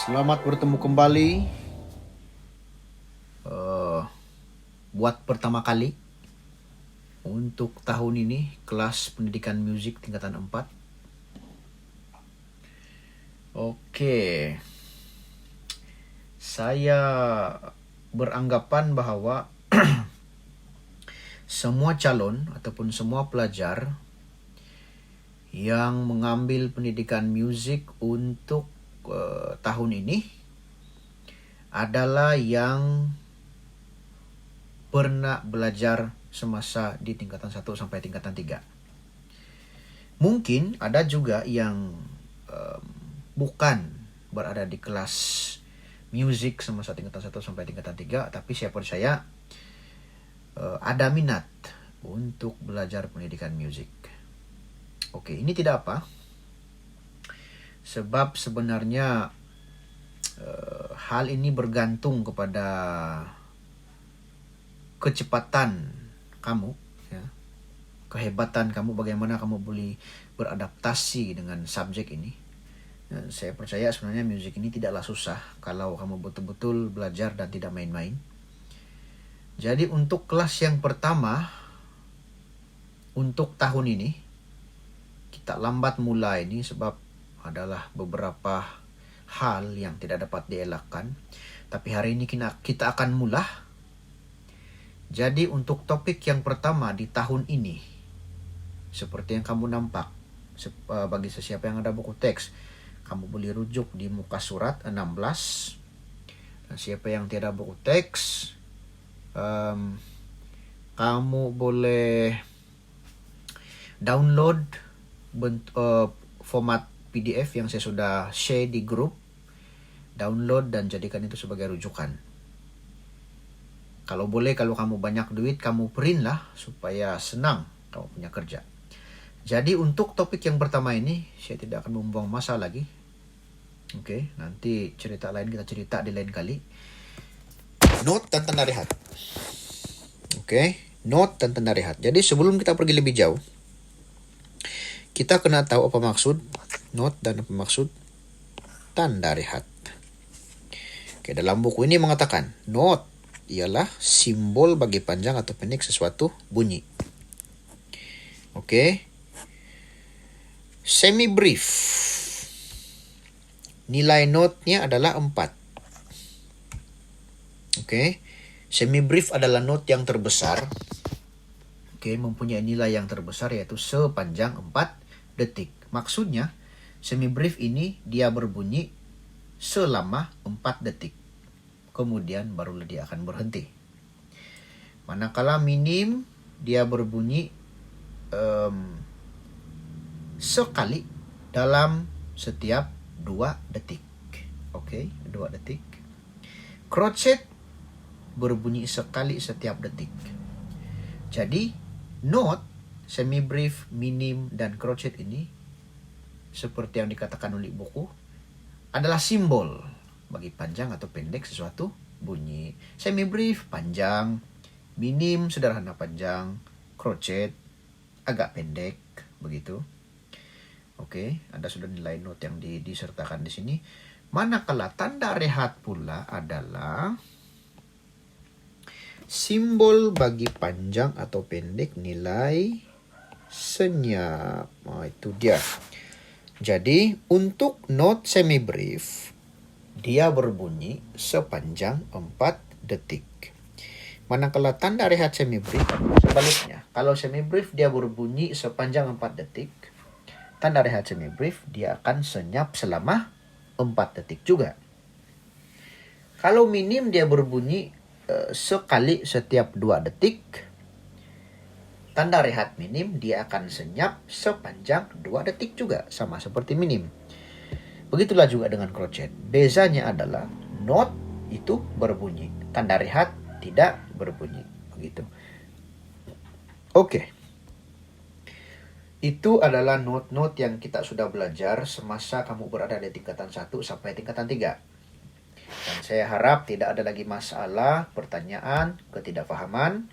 Selamat bertemu kembali buat pertama kali untuk tahun ini kelas pendidikan musik tingkatan 4. Oke, saya beranggapan bahwa semua calon ataupun semua pelajar yang mengambil pendidikan musik untuk tahun ini adalah yang pernah belajar semasa di tingkatan 1 sampai tingkatan 3. Mungkin ada juga yang bukan berada di kelas musik semasa tingkatan 1 sampai tingkatan 3, tapi saya percaya ada minat untuk belajar pendidikan musik. Oke, ini tidak apa. Sebab sebenarnya hal ini bergantung kepada kecepatan kamu, ya, kehebatan kamu, bagaimana kamu boleh beradaptasi dengan subjek ini. Dan saya percaya sebenarnya musik ini tidaklah susah kalau kamu betul-betul belajar dan tidak main-main. Jadi untuk kelas yang pertama untuk tahun ini kita lambat mulai ini sebab adalah beberapa hal yang tidak dapat dielakkan. Tapi hari ini kita akan mulai. Jadi untuk topik yang pertama di tahun ini, seperti yang kamu nampak, bagi sesiapa yang ada buku teks, kamu boleh rujuk di muka surat 16. Dan siapa yang tiada buku teks, kamu boleh download format PDF yang saya sudah share di grup. Download dan jadikan itu sebagai rujukan. Kalau boleh, kalau kamu banyak duit, kamu print lah supaya senang kamu punya kerja. Jadi untuk topik yang pertama ini, saya tidak akan membuang masa lagi. Oke, nanti cerita lain kita cerita di lain kali. Note dan tanda rehat. Oke, note dan tanda rehat. Jadi sebelum kita pergi lebih jauh, kita kena tahu apa maksud note dan apa maksud tanda rehat. Oke, dalam buku ini mengatakan note ialah simbol bagi panjang atau pendek sesuatu bunyi. Oke. Semi brief. Nilai note-nya adalah 4. Oke. Semi brief adalah note yang terbesar. Oke, mempunyai nilai yang terbesar yaitu sepanjang 4 detik. Maksudnya, semi brief ini dia berbunyi selama 4 detik. Kemudian barulah dia akan berhenti. Manakala minim, dia berbunyi sekali dalam setiap 2 detik. Oke, 2 detik. Crochet berbunyi sekali setiap detik. Jadi, note, semi brief, minim, dan crochet ini seperti yang dikatakan oleh buku adalah simbol bagi panjang atau pendek sesuatu bunyi. Semi brief panjang, minim sederhana panjang, crochet agak pendek, begitu. Oke, ada sudah nilai note yang disertakan di sini. Manakala tanda rehat pula adalah simbol bagi panjang atau pendek nilai senyap. Nah, itu dia. Jadi untuk note semi brief dia berbunyi sepanjang 4 detik. Manakala tanda rehat semi brief sebaliknya. Kalau semi brief dia berbunyi sepanjang 4 detik. Tanda rehat semi brief dia akan senyap selama 4 detik juga. Kalau minim dia berbunyi sekali setiap 2 detik. Tanda rehat minim dia akan senyap sepanjang 2 detik juga, sama seperti minim. Begitulah juga dengan crochet. Bezanya adalah note itu berbunyi, tanda rehat tidak berbunyi. Begitu. Oke. Itu adalah note-note yang kita sudah belajar semasa kamu berada di tingkatan 1 sampai tingkatan 3. Dan saya harap tidak ada lagi masalah, pertanyaan, ketidakfahaman,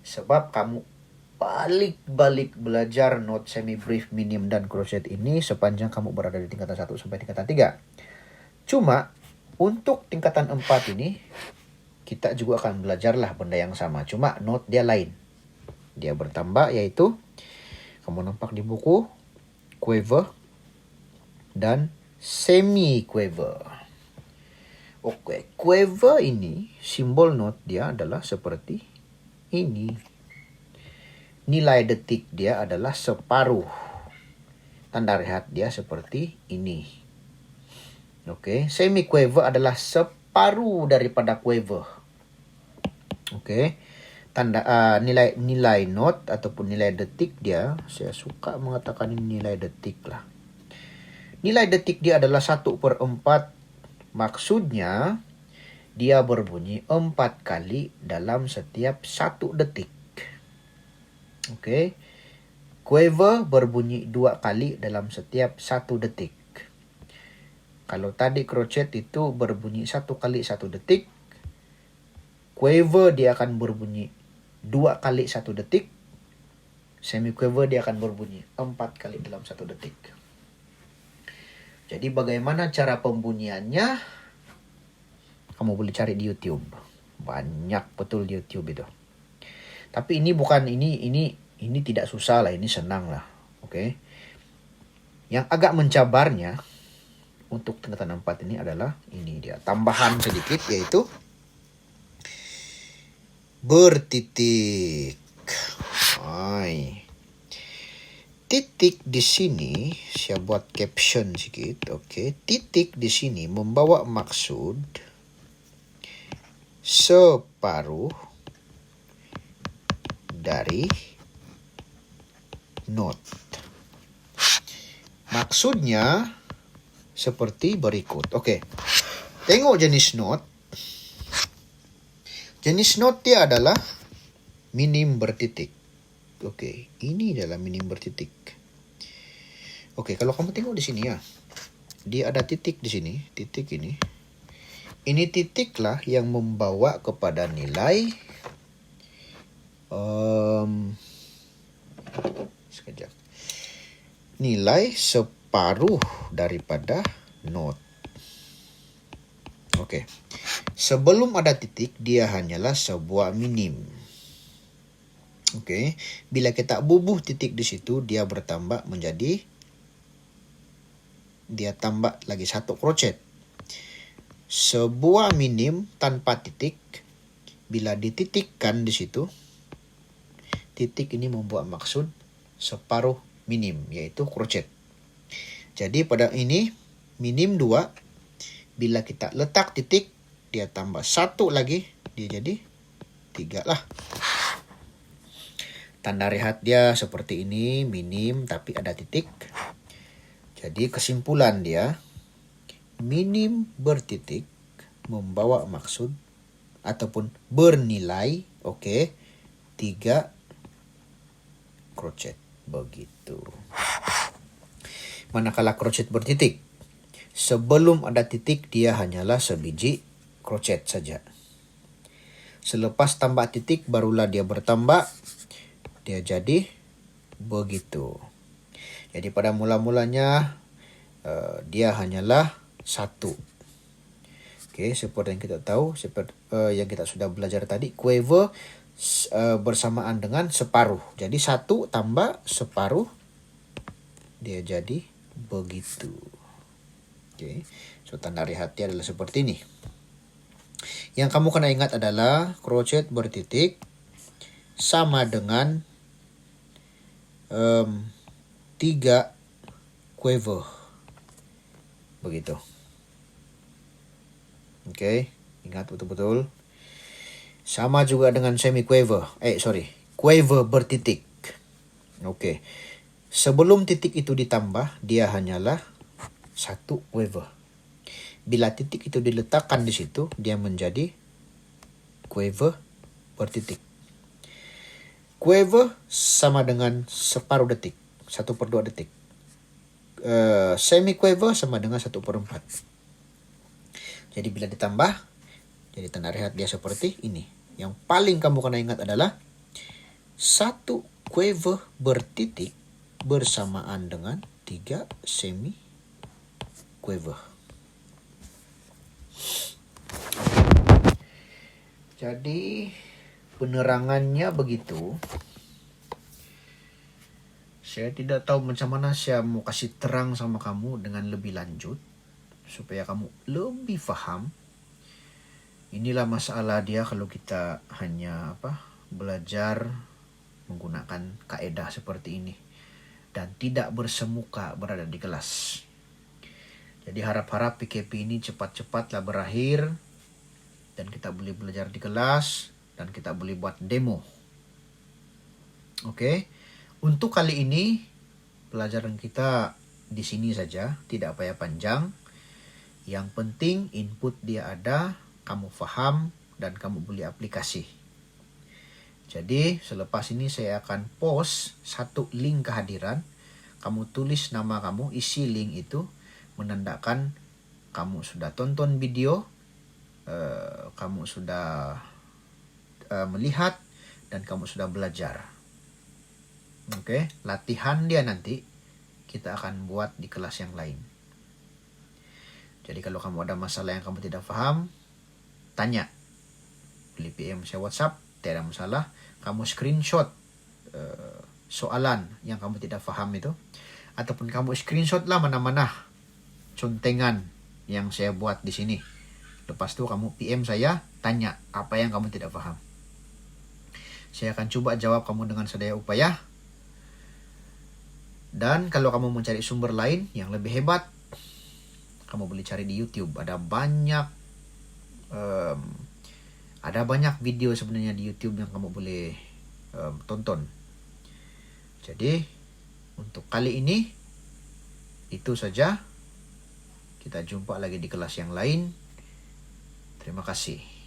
sebab kamu balik-balik belajar note semi brief, minim, dan crochet ini sepanjang kamu berada di tingkatan 1 sampai tingkatan 3. Cuma Untuk tingkatan 4 ini, kita juga akan belajarlah benda yang sama. Cuma not dia lain. Dia bertambah, yaitu kamu nampak di buku, quaver dan semi-quaver. Oke, quaver ini, simbol not dia adalah seperti ini. Nilai detik dia adalah separuh. Tanda rehat dia seperti ini. Oke, semi-quaver adalah separuh daripada quaver. Oke, tanda nilai not ataupun nilai detik dia, saya suka mengatakan ini nilai detik lah. Nilai detik dia adalah 1/4. Maksudnya dia berbunyi 4 kali dalam setiap 1 detik. Oke, quaver berbunyi 2 kali dalam setiap 1 detik. Kalau tadi crochet itu berbunyi 1 kali 1 detik, quaver dia akan berbunyi 2 kali 1 detik, semi-quaver dia akan berbunyi 4 kali dalam 1 detik. Jadi bagaimana cara pembunyiannya? Kamu boleh cari di YouTube. Banyak betul di YouTube itu. Tapi ini bukan ini tidak susah lah, ini senang lah. Oke. Yang agak mencabarnya untuk tingkatan 4 ini adalah ini dia, tambahan sedikit, yaitu bertitik. Titik di sini saya buat caption sedikit. Oke, titik di sini membawa maksud separuh dari not. Maksudnya seperti berikut. Oke, tengok jenis not. Jenis not dia adalah minim bertitik. Oke, ini adalah minim bertitik. Oke, kalau kamu tengok di sini ya, dia ada titik di sini, titik ini. Ini titiklah yang membawa kepada nilai sekejap. Nilai separuh daripada not. Oke. Sebelum ada titik, dia hanyalah sebuah minim. Oke. Bila kita bubuh titik di situ, dia bertambah menjadi, dia tambah lagi 1 crochet. Sebuah minim tanpa titik, bila dititikkan di situ, titik ini membuat maksud separuh minim, yaitu crochet. Jadi pada ini minim 2, bila kita letak titik, dia tambah 1 lagi, dia jadi 3 lah. Tanda rehat dia seperti ini, minim tapi ada titik. Jadi kesimpulan dia, minim bertitik membawa maksud ataupun bernilai 3 crochet. Begitu. Manakala crochet bertitik, sebelum ada titik dia hanyalah sebiji crochet saja. Selepas tambah titik barulah dia bertambah, dia jadi begitu. Jadi pada mula-mulanya dia hanyalah 1. Oke, seperti yang kita tahu, seperti yang kita sudah belajar tadi, quaver bersamaan dengan separuh. Jadi 1 tambah separuh, dia jadi begitu. Oke, so tanda rehatnya adalah seperti ini. Yang kamu kena ingat adalah crochet bertitik sama dengan 3 quaver. Begitu. Oke, ingat betul-betul. Sama juga dengan semi quaver. Quaver bertitik. Oke. Sebelum titik itu ditambah, dia hanyalah 1 quaver. Bila titik itu diletakkan di situ, dia menjadi quaver bertitik. Quaver sama dengan separuh detik, 1/2 detik. Semi quaver sama dengan 1/4. Jadi bila ditambah, jadi tanda rehat dia seperti ini. Yang paling kamu kena ingat adalah 1 quaver bertitik bersamaan dengan 3 semi quaver. Jadi penerangannya begitu. Saya tidak tahu macam mana saya mau kasih terang sama kamu dengan lebih lanjut supaya kamu lebih paham. Inilah masalah dia kalau kita hanya belajar menggunakan kaedah seperti ini dan tidak bersemuka berada di kelas. Jadi harap-harap PKP ini cepat-cepatlah berakhir dan kita boleh belajar di kelas dan kita boleh buat demo. Oke. Untuk kali ini pelajaran kita di sini saja, tidak payah panjang. Yang penting input dia ada, kamu paham dan kamu boleh aplikasi. Jadi selepas ini saya akan post satu link kehadiran. Kamu tulis nama kamu, isi link itu menandakan kamu sudah tonton video, kamu sudah melihat dan kamu sudah belajar. Oke, latihan dia nanti kita akan buat di kelas yang lain. Jadi kalau kamu ada masalah yang kamu tidak paham, tanya. Beli PM saya WhatsApp, tidak ada masalah. Kamu screenshot soalan yang kamu tidak paham itu. Ataupun kamu screenshot lah mana-mana contengan yang saya buat di sini. Lepas itu kamu PM saya, tanya apa yang kamu tidak paham. Saya akan coba jawab kamu dengan sedaya upaya. Dan kalau kamu mencari sumber lain yang lebih hebat, kamu boleh cari di YouTube. Ada banyak video sebenarnya di YouTube yang kamu boleh tonton. Jadi untuk kali ini itu saja. Kita jumpa lagi di kelas yang lain. Terima kasih.